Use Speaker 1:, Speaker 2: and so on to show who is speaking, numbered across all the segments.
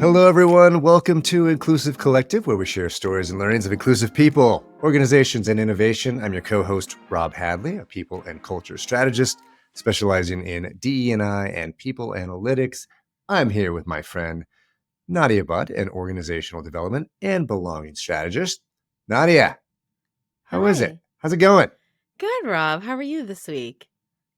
Speaker 1: Hello, everyone. Welcome to Inclusive Collective, where we share stories and learnings of inclusive people, organizations, and innovation. I'm your co-host, Rob Hadley, a people and culture strategist specializing in DE&I and people analytics. I'm here with my friend, Nadia Jawad, an organizational development and belonging strategist. Nadia, how is it?
Speaker 2: Hi.
Speaker 1: How's it going?
Speaker 2: Good, Rob. How are you this week?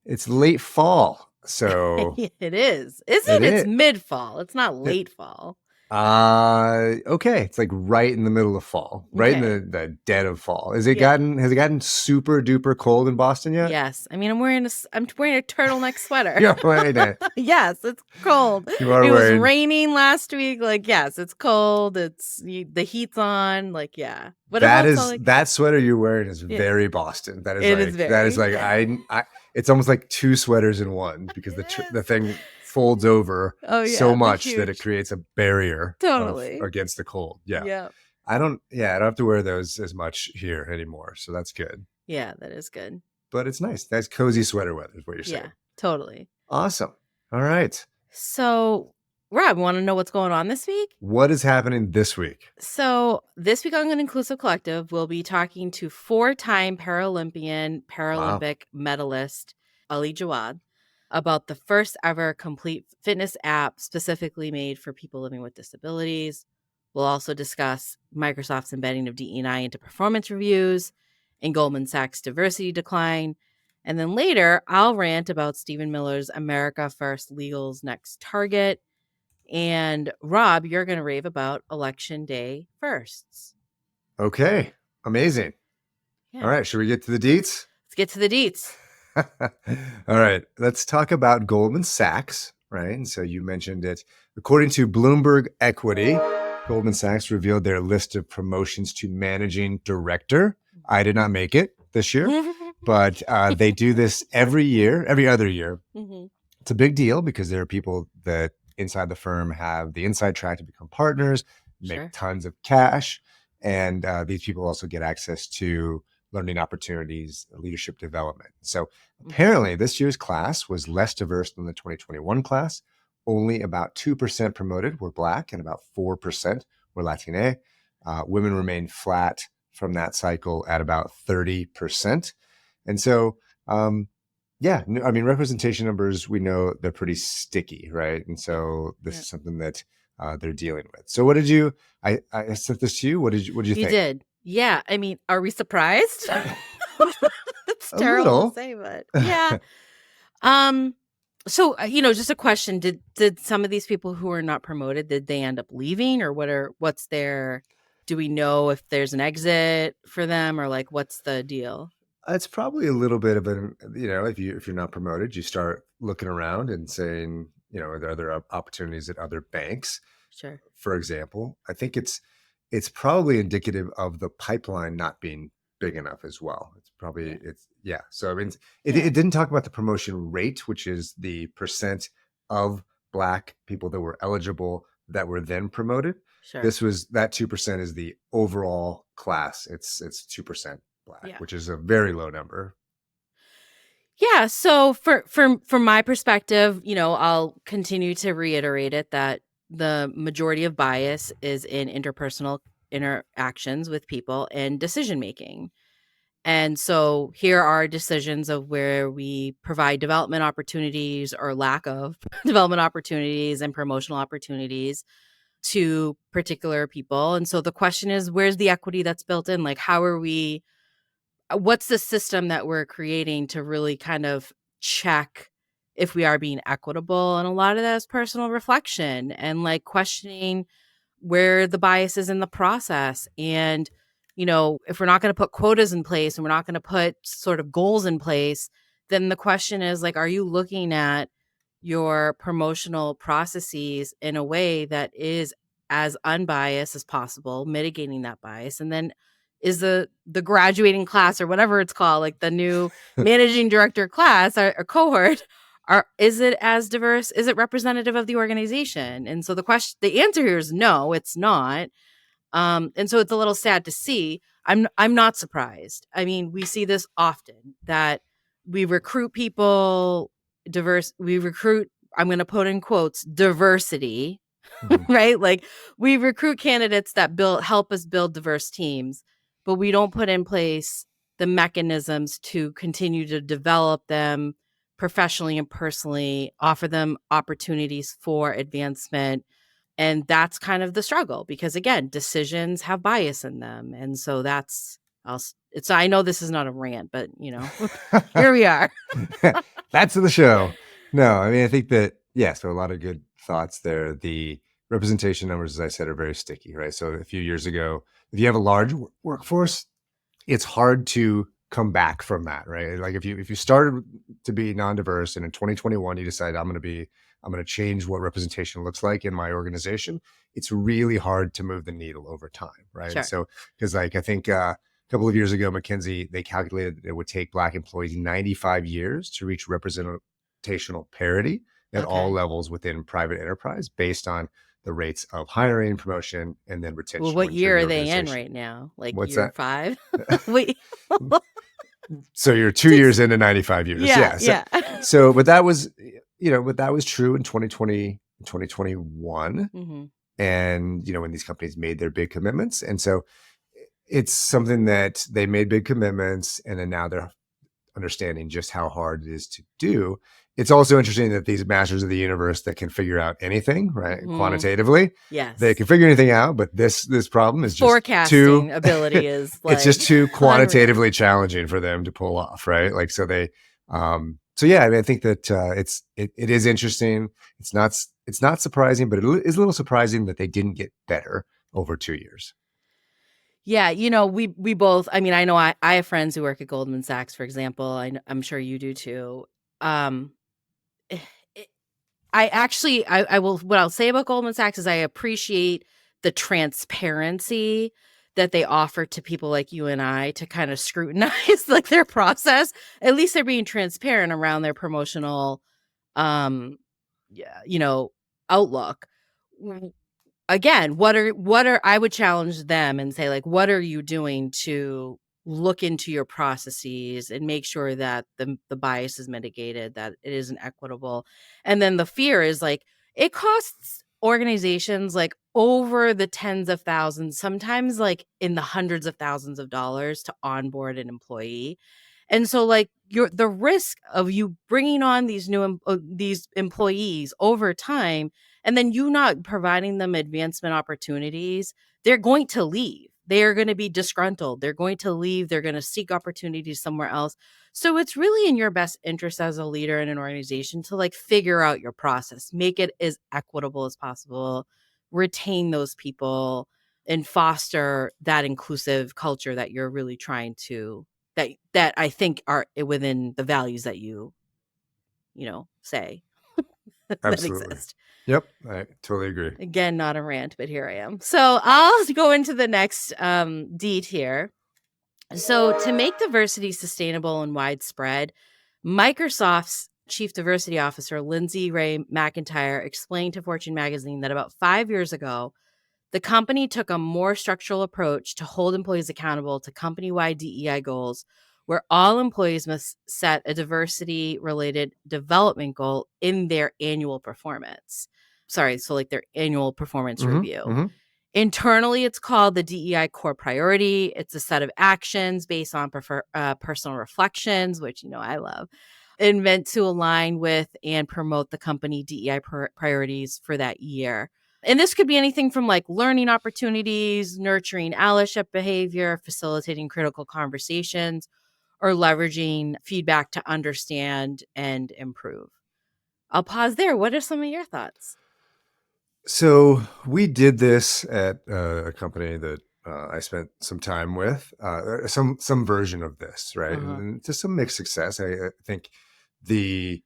Speaker 1: It's late fall, so
Speaker 2: It is. Is
Speaker 1: it
Speaker 2: it? It's
Speaker 1: is.
Speaker 2: mid-fall. It's not late fall.
Speaker 1: Okay. It's like right in the middle of fall, right in
Speaker 2: Okay.
Speaker 1: the dead of fall. Has it
Speaker 2: Yeah.
Speaker 1: gotten super duper cold in Boston yet?
Speaker 2: Yes. I mean, I'm wearing a turtleneck sweater.
Speaker 1: You're wearing it.
Speaker 2: Yes, it's cold.
Speaker 1: You are
Speaker 2: It was
Speaker 1: wearing.
Speaker 2: raining last week. Like, yes, it's cold. The heat's on. Like, yeah. But
Speaker 1: That
Speaker 2: it's all
Speaker 1: is
Speaker 2: like,
Speaker 1: that sweater you're wearing is
Speaker 2: yeah,
Speaker 1: very Boston. That
Speaker 2: it
Speaker 1: is
Speaker 2: is
Speaker 1: like
Speaker 2: very.
Speaker 1: I it's almost like two sweaters in one because
Speaker 2: It
Speaker 1: the
Speaker 2: is.
Speaker 1: thing folds over
Speaker 2: Oh
Speaker 1: so
Speaker 2: yeah, the
Speaker 1: much that it
Speaker 2: huge.
Speaker 1: creates a barrier
Speaker 2: Totally.
Speaker 1: against the cold. Yeah.
Speaker 2: Yeah.
Speaker 1: I don't have to wear those as much here anymore. So that's good.
Speaker 2: Yeah, that is good.
Speaker 1: But it's nice. That's cozy sweater weather is what you're
Speaker 2: Yeah,
Speaker 1: saying.
Speaker 2: totally.
Speaker 1: Awesome. All right.
Speaker 2: So, Rob, want to know what's going on this week?
Speaker 1: What is happening this week?
Speaker 2: So, this week on an Inclusive Collective, we'll be talking to four-time Paralympian Paralympic medalist Ali Jawad about the first ever complete fitness app specifically made for people living with disabilities. We'll also discuss Microsoft's embedding of DE&I into performance reviews and Goldman Sachs diversity decline. And then later, I'll rant about Stephen Miller's America First Legal's Next Target. And Rob, you're going to rave about election day firsts.
Speaker 1: Okay. Amazing.
Speaker 2: Yeah.
Speaker 1: All right. Should we get to the deets?
Speaker 2: Let's get to the deets.
Speaker 1: All right. Let's talk about Goldman Sachs, right? And so you mentioned it. According to Bloomberg Equity, Goldman Sachs revealed their list of promotions to managing director. I did not make it this year, but they do this every other year.
Speaker 2: Mm-hmm.
Speaker 1: It's a big deal because there are people that inside the firm have the inside track to become partners, make tons of cash. And these people also get access to learning opportunities, leadership development. So apparently this year's class was less diverse than the 2021 class. Only about 2% promoted were Black and about 4% were Latina. Women remained flat from that cycle at about 30%. And so, yeah, I mean, representation numbers, we know they're pretty sticky, right? And so this is something that they're dealing with. So what did you, I sent this to you. What did you think?
Speaker 2: You did. Yeah. I mean, are we surprised? It's terrible to say, but yeah. So, just a question. Did some of these people who are not promoted, did they end up leaving or what's their, do we know if there's an exit for them or like, what's the deal?
Speaker 1: It's probably a little bit of an, if you're not promoted, you start looking around and saying, are there other opportunities at other banks?
Speaker 2: Sure.
Speaker 1: For example, I think it's probably indicative of the pipeline not being big enough as well. It's probably, So, I mean, it didn't talk about the promotion rate, which is the percent of Black people that were eligible that were then promoted.
Speaker 2: Sure.
Speaker 1: That 2% is the overall class. It's 2% Black, which is a very low number.
Speaker 2: Yeah. So from my perspective, I'll continue to reiterate it that the majority of bias is in interpersonal interactions with people and decision making. And so here are decisions of where we provide development opportunities or lack of development opportunities and promotional opportunities to particular people. And so the question is, where's the equity that's built in? Like, what's the system that we're creating to really kind of check if we are being equitable? And a lot of that is personal reflection and like questioning where the bias is in the process. And, if we're not going to put quotas in place and we're not going to put sort of goals in place, then the question is like, are you looking at your promotional processes in a way that is as unbiased as possible, mitigating that bias? And then is the graduating class or whatever it's called, like the new managing director class or cohort, is it as diverse? Is it representative of the organization? And so the answer here is no, it's not. And so it's a little sad to see. I'm not surprised. I mean, we see this often that we recruit people I'm going to put in quotes, diversity
Speaker 1: Mhm.
Speaker 2: right? Like we recruit candidates that help us build diverse teams, but we don't put in place the mechanisms to continue to develop them professionally and personally, offer them opportunities for advancement. And that's kind of the struggle because again, decisions have bias in them. And so it's I know this is not a rant, but here we are.
Speaker 1: That's the show. No, I mean, I think that, yeah, so a lot of good thoughts there. The representation numbers, as I said, are very sticky, right? So a few years ago, if you have a large workforce, it's hard to come back from that, right? Like if you started to be non-diverse and in 2021 you decide I'm going to change what representation looks like in my organization, it's really hard to move the needle over time, right? And
Speaker 2: Sure.
Speaker 1: so because like I think a couple of years ago, McKinsey, they calculated it would take Black employees 95 years to reach representational parity at all
Speaker 2: Okay.
Speaker 1: levels within private enterprise based on the rates of hiring, promotion, and then
Speaker 2: Well,
Speaker 1: retention
Speaker 2: what
Speaker 1: within
Speaker 2: year
Speaker 1: the
Speaker 2: are they in
Speaker 1: organization.
Speaker 2: right now? Like
Speaker 1: What's
Speaker 2: year
Speaker 1: that?
Speaker 2: 5? Wait.
Speaker 1: So you're 2
Speaker 2: Takes
Speaker 1: years into 95 years.
Speaker 2: Yeah,
Speaker 1: Yeah. So
Speaker 2: yeah.
Speaker 1: so but that was, but that was true in 2020, 2021.
Speaker 2: Mhm.
Speaker 1: And, when these companies made their big commitments. And so it's something that they made big commitments and then now they're understanding just how hard it is to do. It's also interesting that these masters of the universe that can figure out anything, right?
Speaker 2: Mhm.
Speaker 1: Quantitatively, they
Speaker 2: Yes.
Speaker 1: can figure anything out, but this problem is just too
Speaker 2: Forecasting ability is
Speaker 1: it's just
Speaker 2: like
Speaker 1: too
Speaker 2: unreal.
Speaker 1: quantitatively challenging for them to pull off, right? Like so they so yeah, I mean I think that it is interesting. It's not surprising, but it is a little surprising that they didn't get better over 2 years.
Speaker 2: Yeah, we both I mean, I know I have friends who work at Goldman Sachs, for example. I'm sure you do too. Um, eh, it I actually I will what I'll say about Goldman Sachs is I appreciate the transparency that they offer to people like you and I to kind of scrutinize like their process. At least they're being transparent around their promotional um yeah, outlook. Again, what are I would challenge them and say, like, what are you doing to look into your processes and make sure that the bias is mitigated, that it isn't equitable? And then the fear is like it costs organizations like over the tens of thousands, sometimes like in the hundreds of thousands of dollars to onboard an employee. And so like the risk of you bringing on these employees over time and then you not providing them advancement opportunities, they're going to leave. They are going to be disgruntled. They're going to leave. They're going to seek opportunities somewhere else. So it's really in your best interest as a leader in an organization to like figure out your process, make it as equitable as possible, retain those people and foster that inclusive culture that you're really trying to that I think are within the values that say that
Speaker 1: Absolutely.
Speaker 2: exist.
Speaker 1: Yep, I totally agree.
Speaker 2: Again, not a rant, but here I am. So I'll go into the next deed here. So to make diversity sustainable and widespread, Microsoft's Chief Diversity Officer, Lindsay Ray McIntyre, explained to Fortune magazine that about 5 years ago, the company took a more structural approach to hold employees accountable to company-wide DEI goals, where all employees must set a diversity-related development goal in their annual performance. Sorry, so like their annual performance
Speaker 1: Mhm,
Speaker 2: review.
Speaker 1: mhm.
Speaker 2: Internally, it's called the DEI core priority. It's a set of actions based on personal reflections, which I love, and meant to align with and promote the company DEI priorities for that year. And this could be anything from like learning opportunities, nurturing allyship behavior, facilitating critical conversations, or leveraging feedback to understand and improve. I'll pause there. What are some of your thoughts?
Speaker 1: So we did this at a company that I spent some time with, some version of this, right?
Speaker 2: Uh-huh.
Speaker 1: And to some mixed success. I think the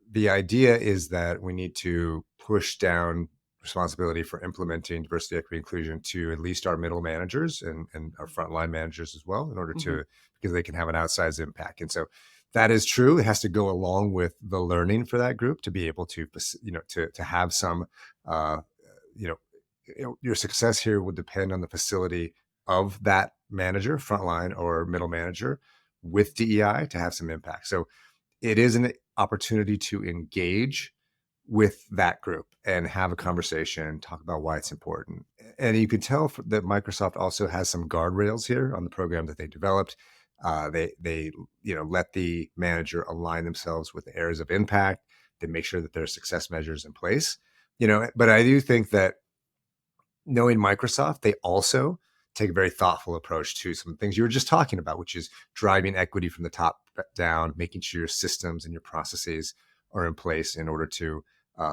Speaker 1: the idea is that we need to push down responsibility for implementing diversity, equity, inclusion to at least our middle managers and our frontline managers as well, in order
Speaker 2: Mhm.
Speaker 1: to because they can have an outsized impact. And so that is true. It has to go along with the learning for that group to be able to, to have some, uh, you know, your success here would depend on the facility of that manager, frontline or middle manager with DEI to have some impact. So it is an opportunity to engage with that group and have a conversation, talk about why it's important. And you can tell that Microsoft also has some guardrails here on the program that they developed. They let the manager align themselves with the areas of impact. They make sure that there are success measures in place. But I do think that knowing Microsoft, they also take a very thoughtful approach to some things you were just talking about, which is driving equity from the top down, making sure your systems and your processes are in place in order to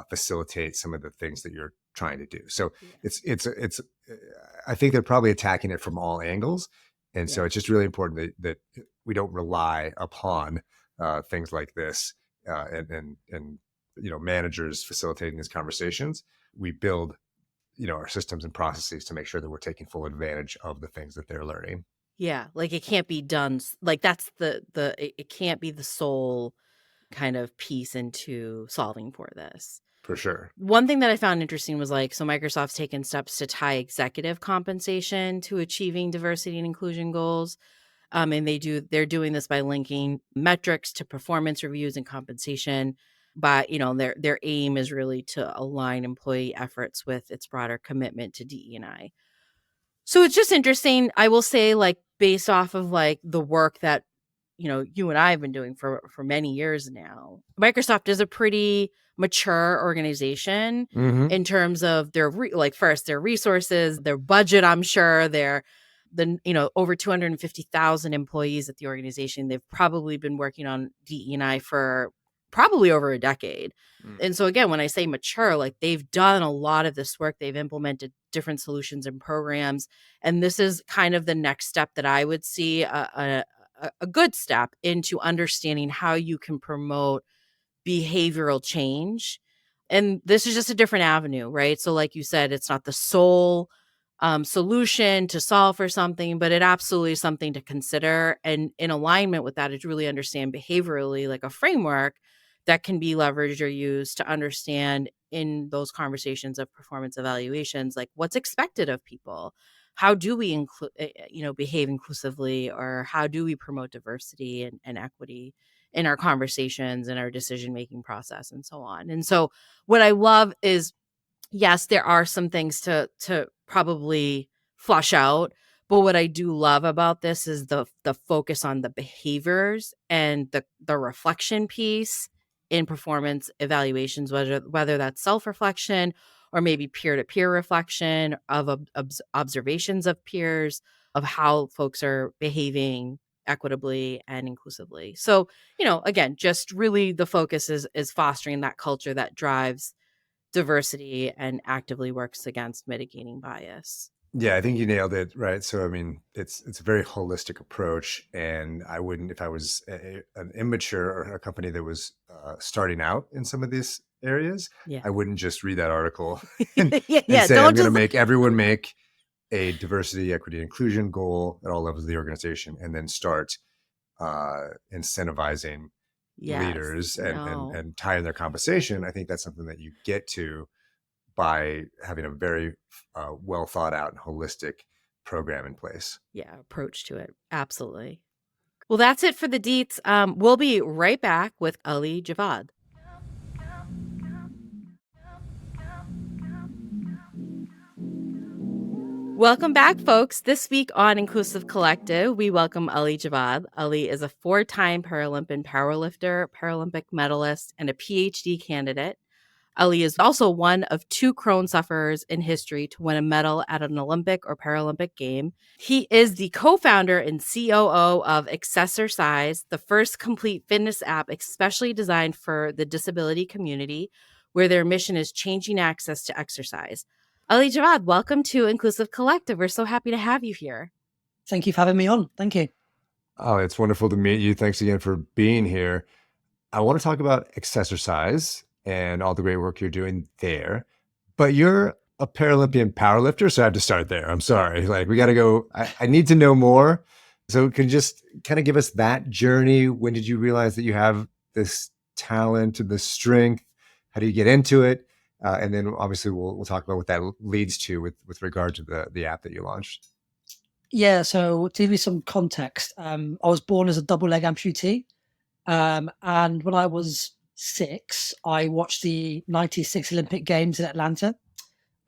Speaker 1: facilitate some of the things that you're trying to do. So
Speaker 2: Yeah.
Speaker 1: it's I think they're probably attacking it from all angles, and so it's just really important that we don't rely upon things like this and managers facilitating these conversations. We build our systems and processes to make sure that we're taking full advantage of the things that they're learning.
Speaker 2: Yeah, like, it can't be done like, that's it can't be the sole kind of piece into solving for this.
Speaker 1: For sure.
Speaker 2: One thing that I found interesting was, like, so Microsoft's taken steps to tie executive compensation to achieving diversity and inclusion goals, and they're doing this by linking metrics to performance reviews and compensation, but, their aim is really to align employee efforts with its broader commitment to DE&I. So it's just interesting. I will say, like, based off of, like, the work that, you and I have been doing for many years now, Microsoft is a pretty mature organization
Speaker 1: Mm-hmm.
Speaker 2: in terms of their first, their resources, their budget, I'm sure, over 250,000 employees at the organization. They've probably been working on DE&I for probably over a decade. And so again, when I say mature, like, they've done a lot of this work, they've implemented different solutions and programs. And this is kind of the next step that I would see a good step into understanding how you can promote behavioral change. And this is just a different avenue, right? So like you said, it's not the sole solution to solve for something, but it absolutely is something to consider. And in alignment with that is really understand behaviorally, like a framework that can be leveraged or used to understand in those conversations of performance evaluations, like what's expected of people. How do we behave inclusively, or how do we promote diversity and equity in our conversations and our decision-making process and so on. And so what I love is, yes, there are some things to probably flush out, but what I do love about this is the focus on the behaviors and the reflection piece in performance evaluations, whether that's self-reflection or maybe peer-to-peer reflection of observations of peers, of how folks are behaving equitably and inclusively. So, again, just really the focus is fostering that culture that drives diversity and actively works against mitigating bias.
Speaker 1: Yeah, I think you nailed it, right? So, I mean, it's a very holistic approach, and I wouldn't, if I was an immature or a company that was starting out in some of these areas,
Speaker 2: Yeah.
Speaker 1: I wouldn't just read that article and,
Speaker 2: Yeah,
Speaker 1: say, I'm
Speaker 2: don't
Speaker 1: going to
Speaker 2: just
Speaker 1: make everyone make a diversity, equity, inclusion goal at all levels of the organization, and then start incentivizing
Speaker 2: yes,
Speaker 1: leaders and
Speaker 2: no.
Speaker 1: and tying their compensation. I think that's something that you get to by having a very well thought out and holistic program in place.
Speaker 2: Yeah, approach to it. Absolutely. Well, that's it for the deets. We'll be right back with Ali Jawad. Welcome back, folks. This week on Inclusive Collective, we welcome Ali Jawad. Ali is a 4-time Paralympian powerlifter, Paralympic medalist, and a PhD candidate. Ali is also one of 2 Crohn sufferers in history to win a medal at an Olympic or Paralympic game. He is the co-founder and COO of AccesserCise, the first complete fitness app especially designed for the disability community, where their mission is changing access to exercise. Ali Jawad, welcome to Inclusive Collective. We're so happy to have you here.
Speaker 3: Thank you for having me on. Thank you.
Speaker 1: Oh, it's wonderful to meet you. Thanks again for being here. I want to talk about AccesserCise and all the great work you're doing there. But you're a Paralympian powerlifter, so I have to start there. I'm sorry. Like, we got to go. I need to know more. So can you just kind of give us that journey? When did you realize that you have this talent and this strength? How do you get into it? And then obviously we'll talk about what that leads to with regard to the app that you launched.
Speaker 3: Yeah, so to give you some context, I was born as a double leg amputee. And when I was 6, I watched the 96 Olympic Games in Atlanta,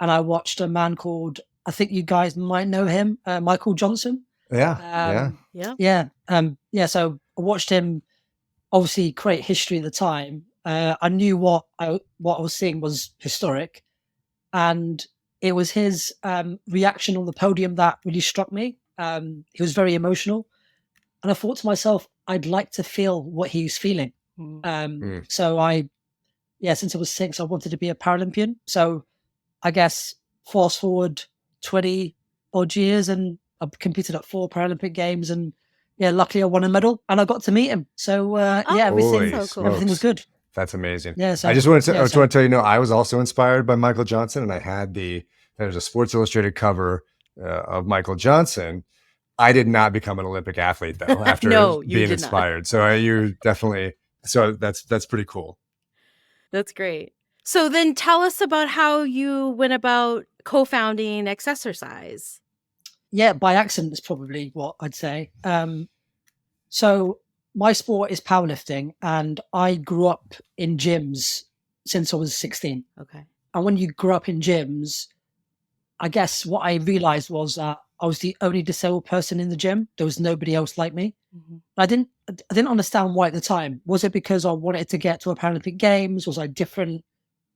Speaker 3: and I watched a man called, I think you guys might know him, Michael Johnson.
Speaker 1: Yeah.
Speaker 3: So I watched him obviously create history at the time. I knew what I was seeing was historic, and it was his reaction on the podium that really struck me. He was very emotional, and I thought to myself, I'd like to feel what he's feeling. So since I was 6, I wanted to be a Paralympian. So I guess fast forward 20 odd years, and I've competed at 4 Paralympic Games, and luckily I won a medal and I got to meet him. So everything was good.
Speaker 1: That's amazing.
Speaker 3: Yeah, so,
Speaker 1: I just want to tell you, I was also inspired by Michael Johnson, and I had there's a Sports Illustrated cover of Michael Johnson. I did not become an Olympic athlete though after being inspired. So you definitely. So that's pretty cool.
Speaker 2: That's great. So then tell us about how you went about co-founding AccesserCise.
Speaker 3: Yeah, by accident is probably what I'd say. So my sport is powerlifting, and I grew up in gyms since I was 16.
Speaker 2: Okay. And
Speaker 3: when you grew up in gyms, I guess what I realized was that I was the only disabled person in the gym. There was nobody else like me. Mm-hmm. I didn't understand why at the time. Was it because I wanted to get to a Paralympic Games? Was I different?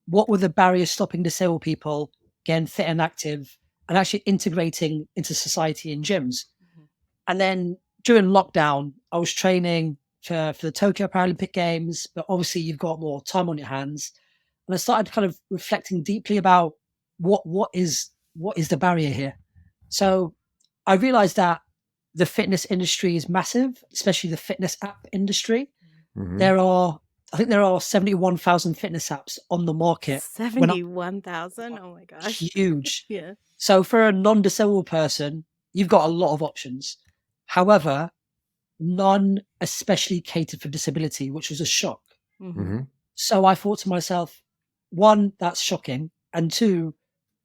Speaker 3: What were the barriers stopping disabled people getting fit and active and actually integrating into society in gyms? Mm-hmm. And then during lockdown, I was training for the Tokyo Paralympic Games, but obviously you've got more time on your hands. And I started kind of reflecting deeply about what is the barrier here. So I realized that the fitness industry is massive, especially the fitness app industry. Mm-hmm. I think there are 71,000 fitness apps on the market.
Speaker 2: 71,000? Oh my gosh.
Speaker 3: Huge.
Speaker 2: Yeah.
Speaker 3: So for a non-disabled person, you've got a lot of options. However, none especially catered for disability, which was a shock. Mm-hmm. So I thought to myself, 1, that's shocking. And 2,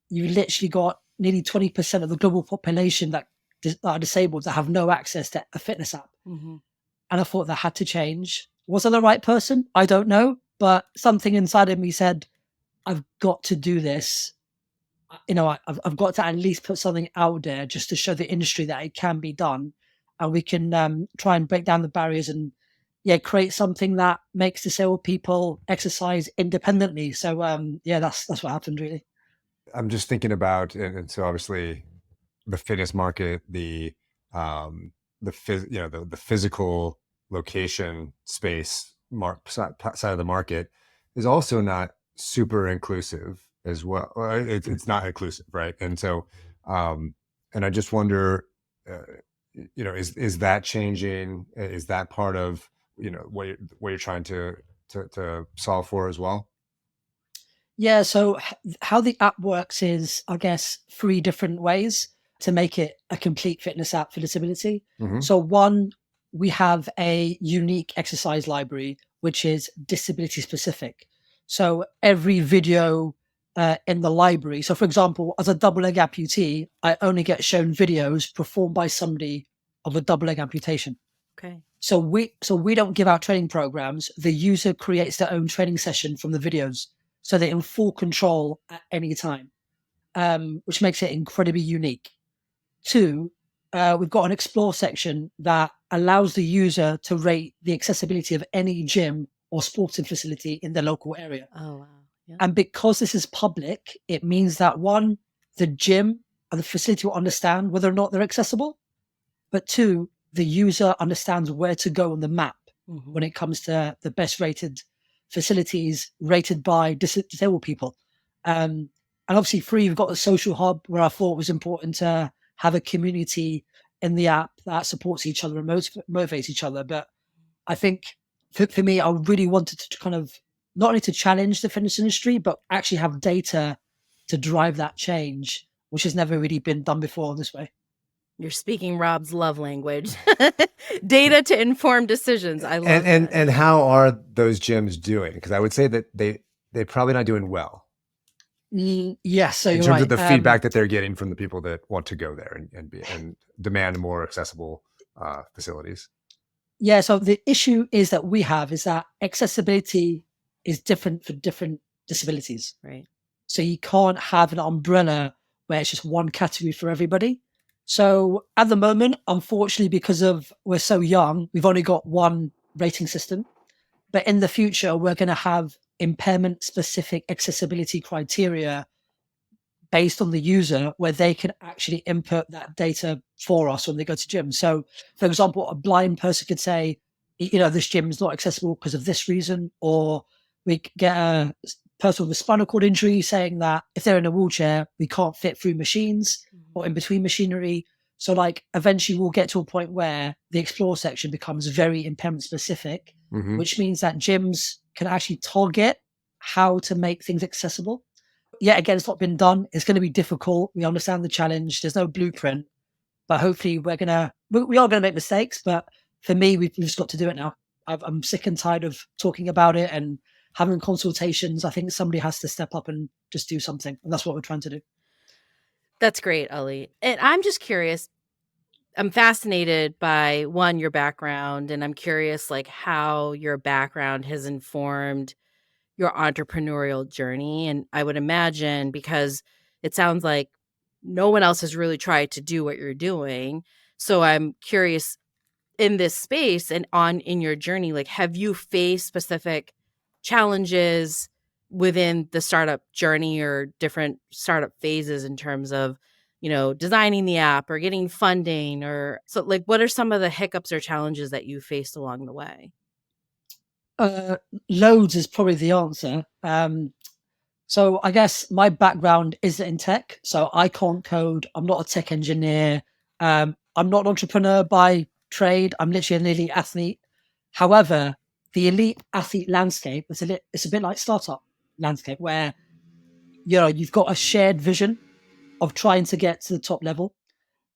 Speaker 3: you literally got nearly 20% of the global population that are disabled that have no access to a fitness app. Mm-hmm. And I thought that had to change. Was I the right person? I don't know. But something inside of me said, I've got to do this. I've got to at least put something out there just to show the industry that it can be done. And we can try and break down the barriers and create something that makes disabled people exercise independently. So that's what happened really.
Speaker 1: I'm just thinking about, and so obviously the fitness market, the physical location space side of the market is also not super inclusive as well. It's not inclusive, right? And so, and I just wonder, is that changing? Is that part of what you're trying to solve for as well?
Speaker 3: Yeah, so how the app works is, I guess, 3 different ways to make it a complete fitness app for disability. Mm-hmm. So 1, we have a unique exercise library, which is disability specific. So every video in the library. So for example, as a double leg amputee, I only get shown videos performed by somebody of a double leg amputation.
Speaker 2: Okay.
Speaker 3: So we don't give out training programs. The user creates their own training session from the videos. So they're in full control at any time, which makes it incredibly unique. 2, we've got an explore section that allows the user to rate the accessibility of any gym or sporting facility in their local area.
Speaker 2: Oh, wow. Yeah.
Speaker 3: And because this is public, it means that 1, the gym and the facility will understand whether or not they're accessible. But 2, the user understands where to go on the map when it comes to the best rated facilities rated by disabled people. And obviously 3, you've got the social hub, where I thought it was important to have a community in the app that supports each other and motivates each other. But I think for me, I really wanted to kind of not only to challenge the fitness industry, but actually have data to drive that change, which has never really been done before this way.
Speaker 2: You're speaking Rob's love language. Data to inform decisions. I love that.
Speaker 1: And how are those gyms doing? Because I would say that they're probably not doing well.
Speaker 3: Yes, so
Speaker 1: in
Speaker 3: you're
Speaker 1: terms
Speaker 3: right.
Speaker 1: of the feedback that they're getting from the people that want to go there and demand more accessible facilities.
Speaker 3: Yeah, so the issue is that accessibility is different for different disabilities.
Speaker 2: Right.
Speaker 3: So you can't have an umbrella where it's just one category for everybody. So at the moment, unfortunately, because of we're so young, we've only got one rating system. But in the future, we're going to have impairment specific accessibility criteria based on the user, where they can actually input that data for us when they go to gym. So, for example, a blind person could say, this gym is not accessible because of this reason, or we get a person with a spinal cord injury saying that if they're in a wheelchair, we can't fit through machines or in between machinery. So like eventually we'll get to a point where the explore section becomes very impairment specific, which means that gyms can actually target how to make things accessible. Yeah, again, it's not been done. It's going to be difficult. We understand the challenge. There's no blueprint, but hopefully we are going to make mistakes. But for me, we've just got to do it now. I'm sick and tired of talking about it and having consultations. I think somebody has to step up and just do something. And that's what we're trying to do.
Speaker 2: That's great, Ali. And I'm just curious. I'm fascinated by your background, and I'm curious like how your background has informed your entrepreneurial journey. And I would imagine, because it sounds like no one else has really tried to do what you're doing. So I'm curious, in this space and in your journey, like, have you faced specific challenges within the startup journey or different startup phases in terms of, designing the app or getting funding, or so like, what are some of the hiccups or challenges that you faced along the way?
Speaker 3: Loads is probably the answer. So I guess my background is in tech. So I can't code. I'm not a tech engineer. I'm not an entrepreneur by trade. I'm literally an elite athlete. However, the elite athlete landscape it's a bit like startup landscape, where you've got a shared vision of trying to get to the top level,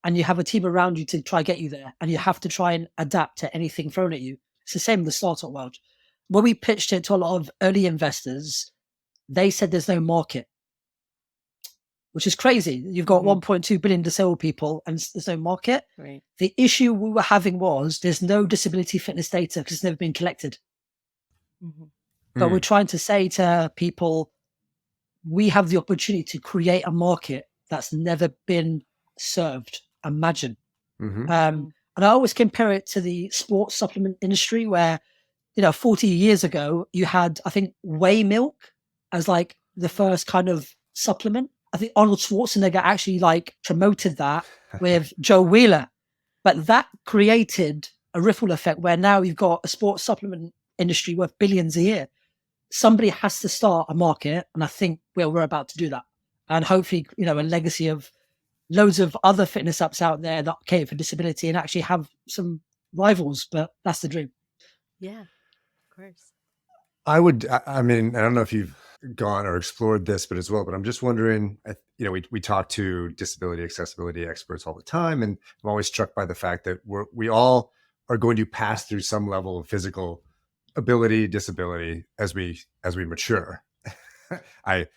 Speaker 3: and you have a team around you to try get you there, and you have to try and adapt to anything thrown at you. It's the same in the startup world. When we pitched it to a lot of early investors, they said there's no market, which is crazy. You've got 1.2 billion disabled people and there's no market.
Speaker 2: Right.
Speaker 3: The issue we were having was there's no disability fitness data because it's never been collected. But we're trying to say to people, we have the opportunity to create a market that's never been served. Imagine. And I always compare it to the sports supplement industry, where 40 years ago, you had, I think, whey milk as like the first kind of supplement. I think Arnold Schwarzenegger actually like promoted that with Joe Wheeler. But that created a ripple effect where now you've got a sports supplement industry worth billions a year. Somebody has to start a market. And I think we're about to do that. And hopefully, a legacy of loads of other fitness apps out there that cater for disability and actually have some rivals. But that's the dream.
Speaker 2: Yeah. Of course.
Speaker 1: I mean, I don't know if you've gone or explored this, but I'm just wondering, we talk to disability accessibility experts all the time, and I'm always struck by the fact that we all are going to pass through some level of physical ability, disability as we mature. I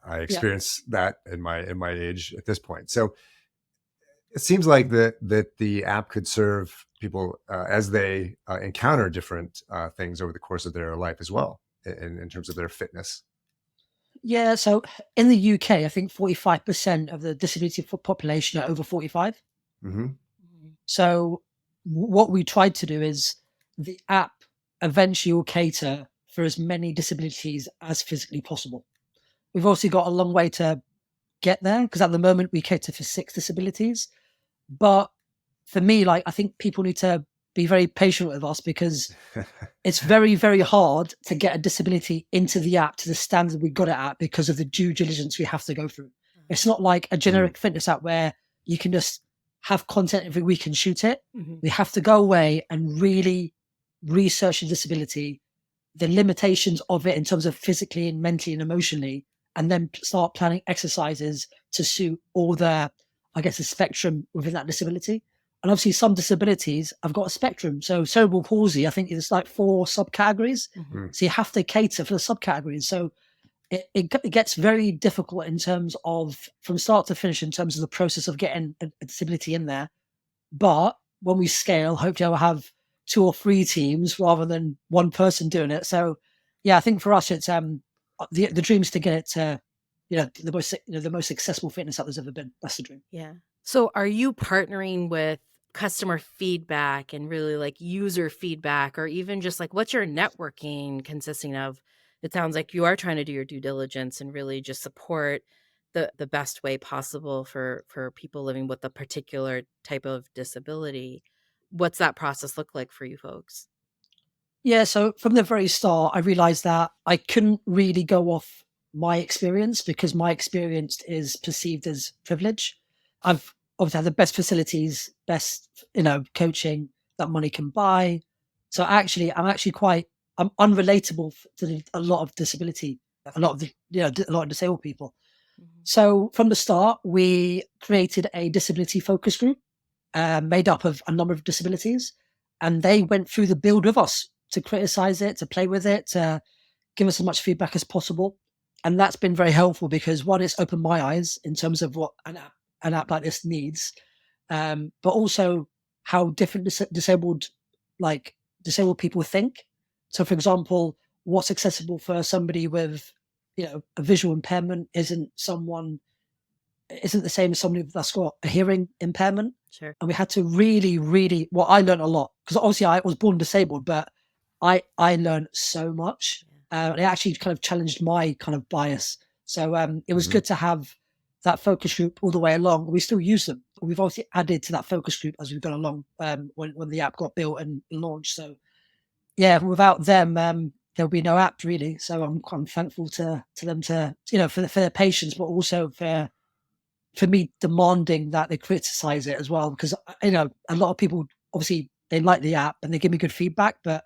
Speaker 1: experience that in my age at this point. So it seems like that the app could serve people as they encounter different things over the course of their life as well, in terms of their fitness.
Speaker 3: Yeah, so in the UK, I think 45% of the disability population are over 45. So what we tried to do is the app eventually will cater for as many disabilities as physically possible. We've also got a long way to get there, because at the moment we cater for 6 disabilities. But for me, like, I think people need to be very patient with us, because it's very, very hard to get a disability into the app to the standard we got it at because of the due diligence we have to go through. It's not like a generic fitness app where you can just have content every week and shoot it. We have to go away and really research the disability, the limitations of it in terms of physically and mentally and emotionally, and then start planning exercises to suit all the, the spectrum within that disability. And obviously some disabilities have got a spectrum. So cerebral palsy, I think it's like 4 subcategories. So you have to cater for the subcategories. So it gets very difficult in terms of, from start to finish, in terms of the process of getting a disability in there. But when we scale, hopefully I'll have 2 or 3 teams rather than one person doing it. So Yeah, I think for us, it's the dream is to get it to, the most accessible fitness that there's ever been. That's the dream.
Speaker 2: Yeah. So are you partnering with customer feedback and really like user feedback, or even just like what's your networking consisting of? It sounds like you are trying to do your due diligence and really just support the best way possible for people living with a particular type of disability. What's that process look like for you folks?
Speaker 3: Yeah, so from the very start, I realized that I couldn't really go off my experience because my experience is perceived as privilege. I've obviously had the best facilities, best, coaching that money can buy. So I'm unrelatable to a lot of disability, a lot of a lot of disabled people.
Speaker 2: Mhm.
Speaker 3: So from the start, we created a disability focus group made up of a number of disabilities, and they went through the build with us to criticize it, to play with it, to give us as much feedback as possible. And that's been very helpful because one, it's opened my eyes in terms of what an app like this needs, but also how different disabled people think. So, for example, what's accessible for somebody with, a visual impairment isn't the same as somebody that's got a hearing impairment.
Speaker 2: Sure.
Speaker 3: And we had to really, really, well, I learned a lot because obviously I was born disabled, but I learned so much. It actually kind of challenged my kind of bias. So it was good to have that focus group all the way along. We still use them. We've obviously added to that focus group as we've gone along when the app got built and launched. So yeah, without them, there'll be no app really. So I'm thankful to them for their patience, but also for me demanding that they criticize it as well, because a lot of people obviously they like the app and they give me good feedback, but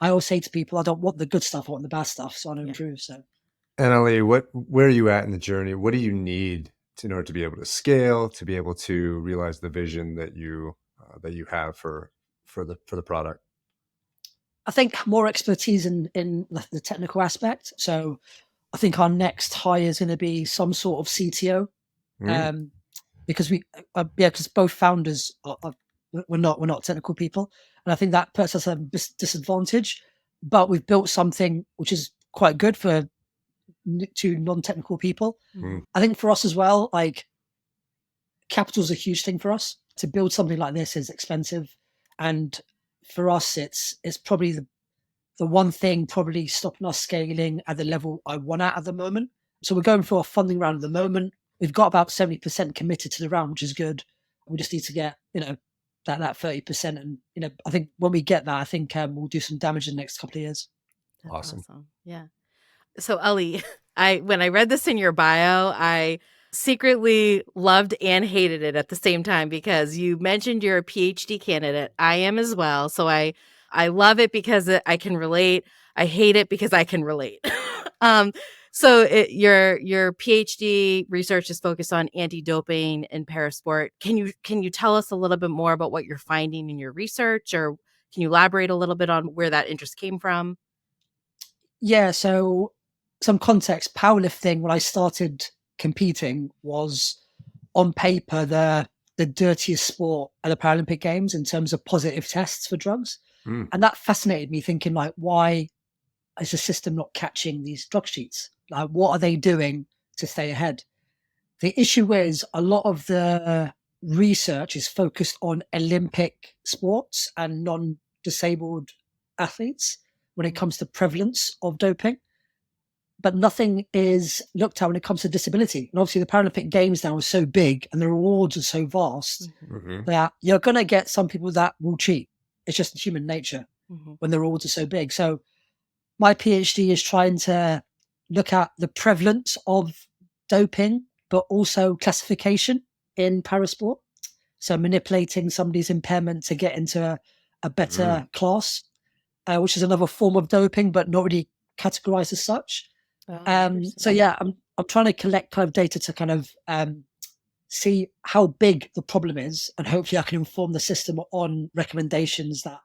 Speaker 3: I always say to people I don't want the good stuff, I want the bad stuff, so I want to improve. So
Speaker 1: And Ali, where are you at in the journey? What do you need in order to be able to scale, to be able to realize the vision that you have for the product?
Speaker 3: I think more expertise in the technical aspect. So I think our next hire is going to be some sort of CTO,
Speaker 1: Mm,
Speaker 3: um, because because both founders we're not technical people, and I think that puts us at a disadvantage. But we've built something which is quite good for to non-technical people.
Speaker 2: Mhm.
Speaker 1: mm,
Speaker 3: I think for us as well, like capital is a huge thing for us. To build something like this is expensive, and for us, it's probably the one thing probably stopping us scaling at the level I want at the moment. So we're going for a funding round at the moment. We've got about 70% committed to the round, which is good. We just need to get that 30%, and I think when we get that, I think we'll do some damage in the next couple of years.
Speaker 2: That's
Speaker 1: awesome.
Speaker 2: awesome. Yeah. So Ellie, when I read this in your bio, I secretly loved and hated it at the same time because you mentioned you're a PhD candidate. I am as well. So I love it because I can relate. I hate it because I can relate. um, your PhD research is focused on anti-doping and parasport. Can you tell us a little bit more about what you're finding in your research, or can you elaborate a little bit on where that interest came from?
Speaker 3: Yeah, so some context, powerlifting when I started competing was on paper the dirtiest sport at the Paralympic Games in terms of positive tests for drugs.
Speaker 1: Mm,
Speaker 3: And that fascinated me, thinking like, why is the system not catching these drug sheets? Like, what are they doing to stay ahead? The issue is a lot of the research is focused on Olympic sports and non-disabled athletes when it comes to prevalence of doping, but nothing is looked at when it comes to disability. And obviously the Paralympic Games now are so big and the rewards are so vast
Speaker 2: Mhm.
Speaker 1: mhm.
Speaker 3: that you're going to get some people that will cheat. It's just human nature
Speaker 2: Mhm.
Speaker 3: when the rewards are so big. So my PhD is trying to look at the prevalence of doping, but also classification in parasport. So manipulating somebody's impairment to get into a
Speaker 1: Mm,
Speaker 3: better class, which is another form of doping, but not really categorized as such.
Speaker 2: Oh,
Speaker 3: So
Speaker 2: interesting.
Speaker 3: yeah, I'm trying to collect kind of data to kind of see how big the problem is, and hopefully I can inform the system on recommendations that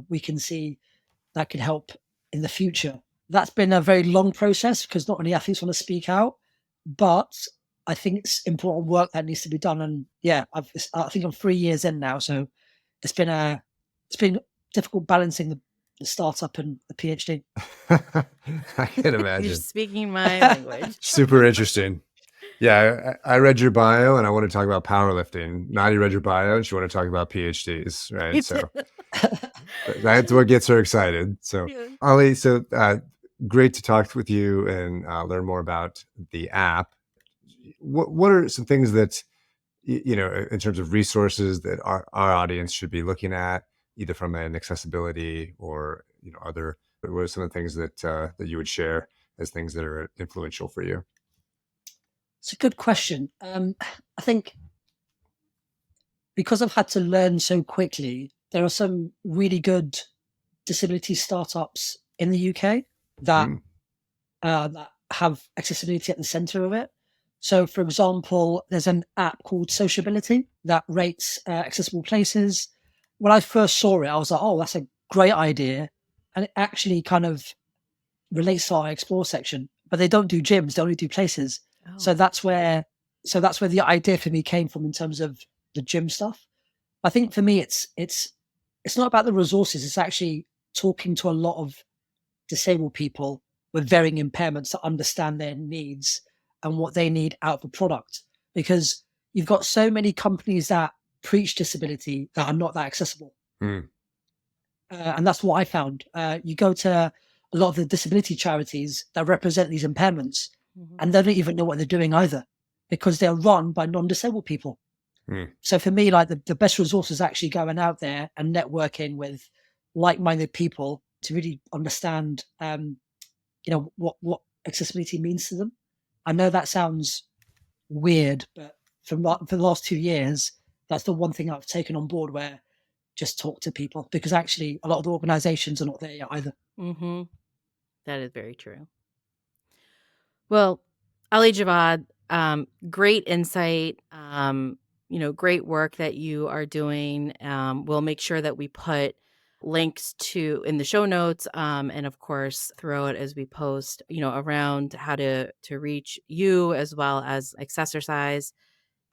Speaker 3: we can see that could help in the future. That's been a very long process because not many athletes want to speak out, but I think it's important work that needs to be done. And yeah, I think I'm 3 years in now, so it's been difficult balancing the startup and the PhD.
Speaker 1: I can
Speaker 2: You're
Speaker 1: imagine.
Speaker 2: speaking my language.
Speaker 1: Super interesting. Yeah, I read your bio and I want to talk about powerlifting. Nadia read your bio and she want to talk about PhDs, right? So that's what gets her excited. So
Speaker 2: Yeah.
Speaker 1: Ali, so great to talk with you and learn more about the app. What are some things that in terms of resources that our audience should be looking at, either from an accessibility or other? What are some of the things that that you would share as things that are influential for you?
Speaker 3: It's a good question. I think because I've had to learn so quickly, there are some really good disability startups in the UK that
Speaker 1: Mm.
Speaker 3: that have accessibility at the center of it. So, for example, there's an app called Sociability that rates accessible places. When I first saw it, I was like, "Oh, that's a great idea," and it actually kind of relates to our explore section. But they don't do gyms; they only do places. So
Speaker 2: Oh,
Speaker 3: that's where the idea for me came from in terms of the gym stuff. I think for me, it's not about the resources. It's actually talking to a lot of disabled people with varying impairments to understand their needs and what they need out of the product. Because you've got so many companies that preach disability that are not that accessible.
Speaker 1: Mm.
Speaker 3: And that's what I found. You go to a lot of the disability charities that represent these impairments, and they don't even know what they're doing either because they're run by non-disabled people.
Speaker 1: Mm.
Speaker 3: So for me, like the best resource is actually going out there and networking with like-minded people to really understand, what accessibility means to them. I know that sounds weird, but for the last 2 years, that's the one thing I've taken on board where just talk to people because actually a lot of the organizations are not there yet either.
Speaker 2: Mm-hmm. That is very true. Well, Ali Jawad, great insight. Great work that you are doing. We'll make sure that we put links to in the show notes, and of course throw it as we post, around how to reach you as well as AccesserCise.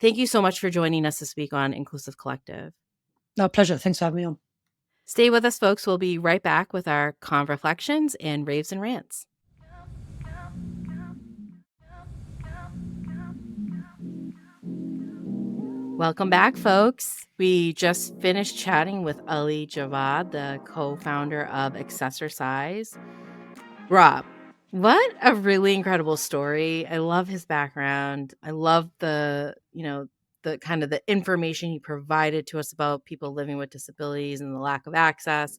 Speaker 2: Thank you so much for joining us this week on Inclusive Collective.
Speaker 3: No, pleasure. Thanks for having me on.
Speaker 2: Stay with us, folks. We'll be right back with our Conv Reflections and Raves and Rants. Welcome back, folks. We just finished chatting with Ali Jawad, the co-founder of AccesserCise. Rob, what a really incredible story. I love his background. I love the kind of the information he provided to us about people living with disabilities and the lack of access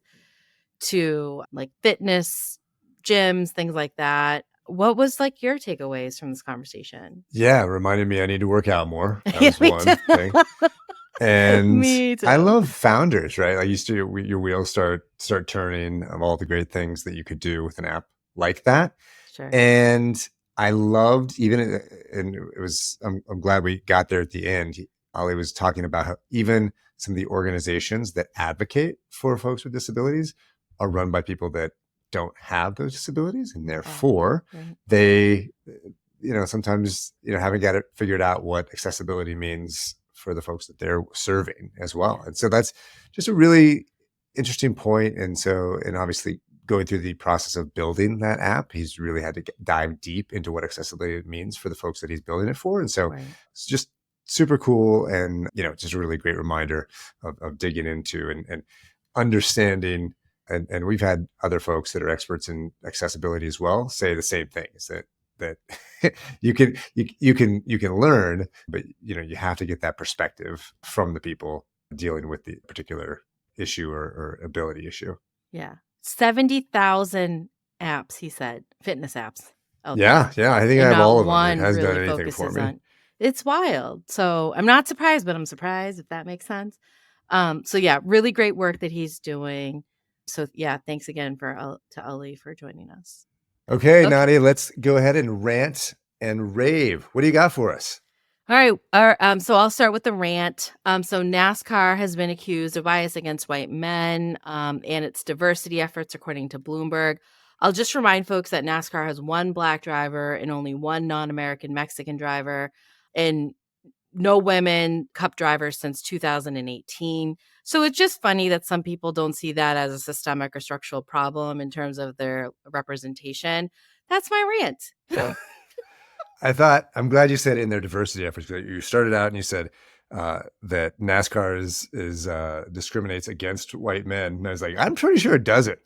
Speaker 2: to like fitness, gyms, things like that. What was like your takeaways from this conversation?
Speaker 1: Yeah, reminded me I need to work out more. That
Speaker 2: Yeah,
Speaker 1: was
Speaker 2: me
Speaker 1: one
Speaker 2: too.
Speaker 1: thing. And
Speaker 2: Me
Speaker 1: I
Speaker 2: too.
Speaker 1: love founders, right? Like your wheels start turning of all the great things that you could do with an app like that.
Speaker 2: Sure.
Speaker 1: And I loved and it was, I'm glad we got there at the end. Ali was talking about how even some of the organizations that advocate for folks with disabilities are run by people that don't have those disabilities. And therefore
Speaker 2: Right.
Speaker 1: they, sometimes, haven't got it figured out what accessibility means for the folks that they're serving as well. And so that's just a really interesting point. And obviously going through the process of building that app, he's really had to dive deep into what accessibility means for the folks that he's building it for. And so it's just super cool. And, just a really great reminder of digging into and understanding. And we've had other folks that are experts in accessibility as well say the same thing, is that you can learn, but you have to get that perspective from the people dealing with the particular issue or ability issue.
Speaker 2: Yeah. 70,000 apps, he said, fitness apps.
Speaker 1: Yeah. I think I
Speaker 2: And
Speaker 1: have
Speaker 2: not
Speaker 1: all of them. It
Speaker 2: one
Speaker 1: hasn't done
Speaker 2: really
Speaker 1: anything for
Speaker 2: focuses
Speaker 1: me.
Speaker 2: on. It's wild. So I'm not surprised, but I'm surprised, if that makes sense. So yeah, really great work that he's doing. So yeah, thanks again to Ali for joining us.
Speaker 1: Okay, Nadia, let's go ahead and rant and rave. What do you got for us?
Speaker 2: All right. So I'll start with the rant. So NASCAR has been accused of bias against white men and its diversity efforts, according to Bloomberg. I'll just remind folks that NASCAR has one Black driver and only one non-American Mexican driver. And no women cup drivers since 2018. So it's just funny that some people don't see that as a systemic or structural problem in terms of their representation. That's my rant.
Speaker 1: Yeah. I'm glad you said in their diversity efforts. You started out and you said that NASCAR is discriminates against white men. And I was like, I'm pretty sure it doesn't.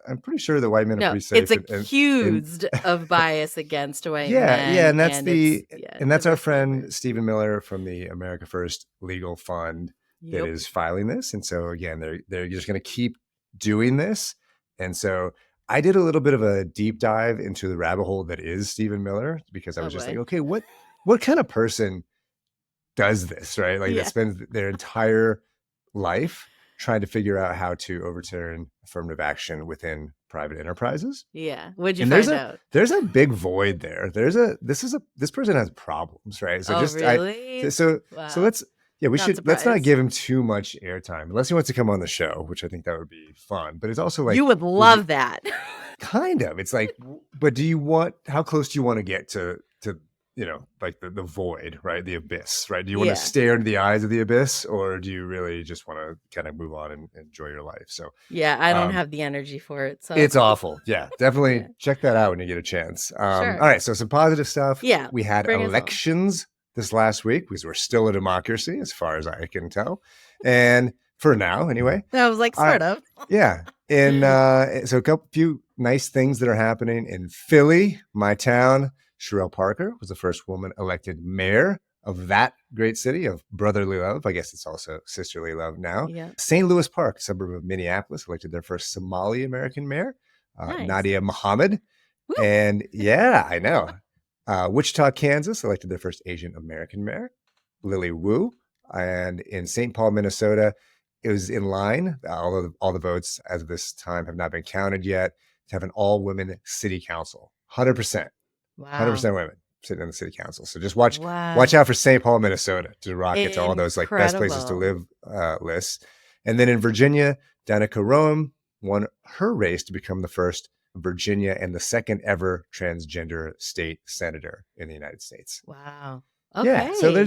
Speaker 1: I'm pretty sure that white men are
Speaker 2: No,
Speaker 1: pretty safe.
Speaker 2: it's accused of bias against white men.
Speaker 1: Yeah, and that's that's our
Speaker 2: diversity
Speaker 1: friend
Speaker 2: efforts.
Speaker 1: Stephen Miller from the America First Legal Fund that
Speaker 2: Yep.
Speaker 1: is filing this. And so again, they're just going to keep doing this. And so I did a little bit of a deep dive into the rabbit hole that is Stephen Miller, because I was just like, okay, what kind of person does this, right? Like that spends their entire life trying to figure out how to overturn affirmative action within private enterprises.
Speaker 2: Yeah. What'd you
Speaker 1: And
Speaker 2: find out?
Speaker 1: there's a big void there. This person has problems, right? So
Speaker 2: really?
Speaker 1: Wow. So let's not give him too much airtime unless he wants to come on the show, which I think that would be fun. But it's also like,
Speaker 2: you would love that.
Speaker 1: Kind of. It's like, but how close do you want to get to like the void, right? The abyss, right? Do you want to stare into the eyes of the abyss, or do you really just want to kind of move on and enjoy your life? So
Speaker 2: yeah, I don't have the energy for it. So
Speaker 1: it's awful. Yeah, definitely check that out when you get a chance.
Speaker 2: Sure.
Speaker 1: All right, so some positive stuff.
Speaker 2: Yeah,
Speaker 1: we had elections this last week because we're still a democracy as far as I can tell, and for now anyway.
Speaker 2: I was like, sort of.
Speaker 1: Yeah, and so few nice things that are happening in Philly, my town. Sherelle Parker was the first woman elected mayor of that great city of brotherly love. I guess it's also sisterly love now.
Speaker 2: Yeah.
Speaker 1: St. Louis Park, a suburb of Minneapolis, elected their first Somali American mayor,
Speaker 2: Nice.
Speaker 1: Nadia Muhammad.
Speaker 2: Woo.
Speaker 1: And yeah, I know. Wichita, Kansas elected their first Asian American mayor, Lily Wu. And in St. Paul, Minnesota, it was in line. All the votes as of this time have not been counted yet, to have an all-women city council, 100%.
Speaker 2: Wow.
Speaker 1: 100% women sitting in the city council. So just watch out for St. Paul, Minnesota to rock it to all those like best places to live lists. And then in Virginia, Danica Roem won her race to become the first Virginia and the second ever transgender state senator in the United States.
Speaker 2: Wow. Okay.
Speaker 1: Yeah. So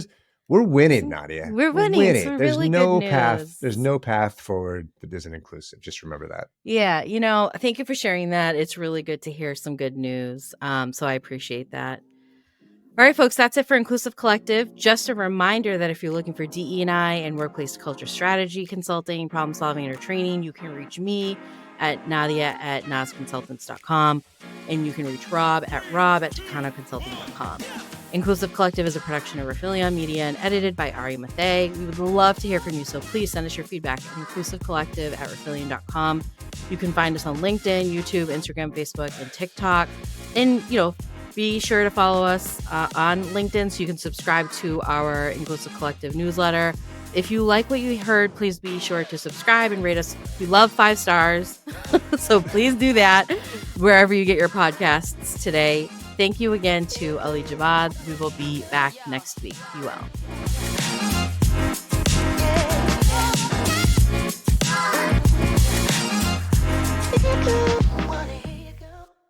Speaker 1: we're winning, Nadia.
Speaker 2: We're winning. Some
Speaker 1: There's
Speaker 2: really
Speaker 1: no
Speaker 2: good
Speaker 1: path.
Speaker 2: news.
Speaker 1: There's no path forward that isn't inclusive. Just remember that.
Speaker 2: Yeah. Thank you for sharing that. It's really good to hear some good news. So I appreciate that. All right, folks, that's it for Inclusive Collective. Just a reminder that if you're looking for DE&I and workplace culture strategy consulting, problem solving, or training, you can reach me at nadia@nasconsultants.com. And you can reach Rob at takanoconsulting.com. Inclusive Collective is a production of Rifelion Media and edited by Ari Mathay. We would love to hear from you, so please send us your feedback at inclusivecollective@rifelion.com. You can find us on LinkedIn, YouTube, Instagram, Facebook, and TikTok. And, be sure to follow us on LinkedIn so you can subscribe to our Inclusive Collective newsletter. If you like what you heard, please be sure to subscribe and rate us. We love 5 stars, so please do that wherever you get your podcasts today. Thank you again to Ali Jawad. We will be back next week. Be well.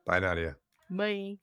Speaker 1: Bye, Nadia.
Speaker 2: Bye.